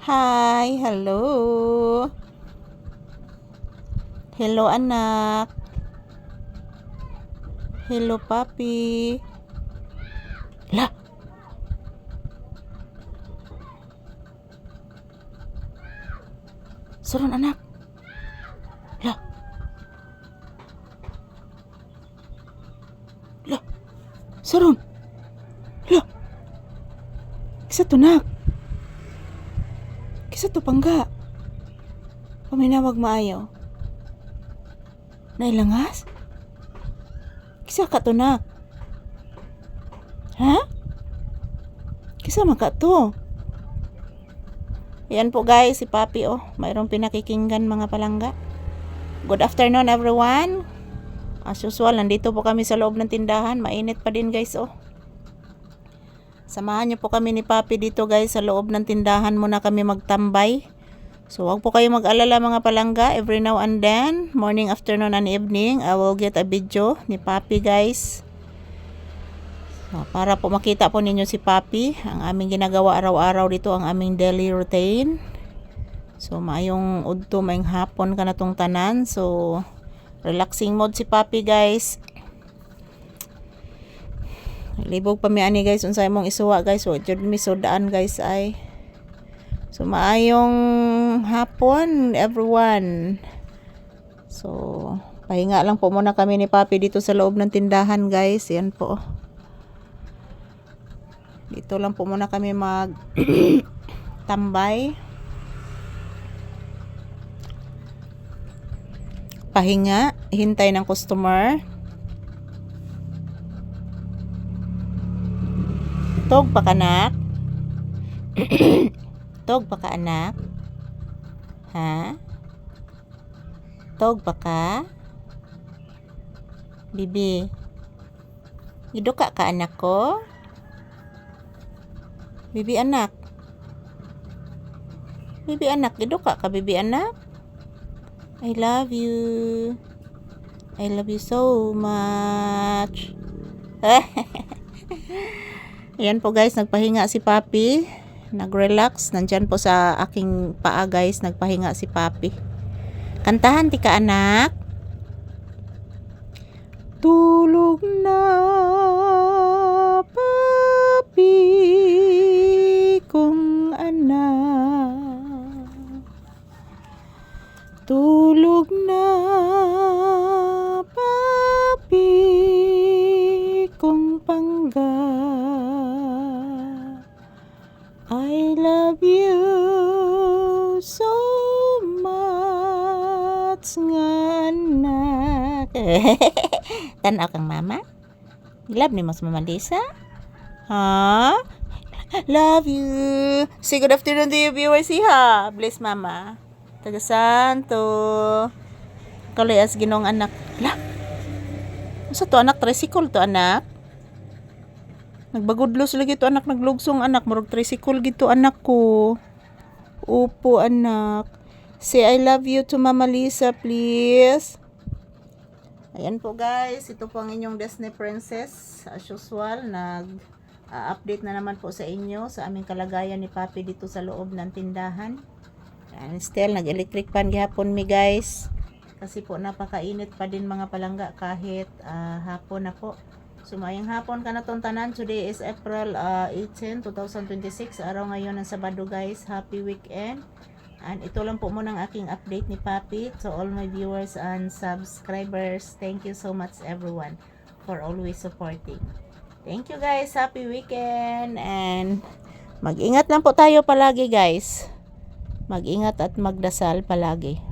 Hi, hello. Hello anak. Hello papi. La, suron anak. La, la, suron. La, kisa to nak. Kisa to pangga. Paminawag maayo. Nailangas? Kisa ka to nak. Ha? Kisa maka to. Yan po guys, si Papi mayroong pinakikinggan mga palangga. Good afternoon everyone. As usual, nandito po kami sa loob ng tindahan. Mainit pa din guys Samahan niyo po kami ni Papi dito guys sa loob ng tindahan muna kami magtambay. So wag po kayo mag-alala mga palangga. Every now and then, morning, afternoon, and evening, I will get a video ni Papi guys. So, para po makita po ninyo si Papi, ang aming ginagawa araw-araw dito, ang aming daily routine. So maayong udto, maayong hapon ka na tong tanan. So relaxing mode si Papi guys. Libog pa mi ani guys unsay mong isuwa guys. So jud mi sudaan guys ay. So maayong hapon everyone. So pahinga lang po muna kami ni Papi dito sa loob ng tindahan guys. Yan po. Dito lang po muna kami mag tambay. Pahinga, hintay ng customer. Tog pa ka anak? Tog pa ka anak? Ha? Tog pa ka? Bibi. Giduka ka anak ko? Bibi anak. Bibi anak, giduka ka bibi anak? I love you. I love you so much. Ayan po guys, nagpahinga si Papi. Nag-relax. Nandyan po sa aking paa guys, nagpahinga si Papi. Kantahan ti ka anak. Tulog na Papi kong anak. Tulog na Papi kong pangga. I love you so much nga anak. Tanaw kang mama? Love ni mas Mama Lisa? Ha? Love you. Say good afternoon to you viewers ha. Bless mama. Taga Santo. Kalayas ginong anak. La. Sa to anak tricycle to anak? Nagbagudlos lagi to anak, naglugsong anak, murag tricycle gito anak ko. Opo anak. Say I love you to Mama Lisa please. Ayan po guys, ito po ang inyong Disney Princess. As usual, update na naman po sa inyo sa aming kalagayan ni Papi dito sa loob ng tindahan. And still, nag-electric pan gihapon mi guys. Kasi po napakainit pa din mga palangga kahit hapon na po. So mayang hapon ka na tong tanan. Today is April 18, 2026. Araw ngayon ng Sabado guys. Happy weekend. And ito lang po muna ang aking update ni Papi. To all my viewers and subscribers, thank you so much everyone for always supporting. Thank you guys. Happy weekend. And mag-ingat lang po tayo palagi guys. Mag-ingat at magdasal palagi.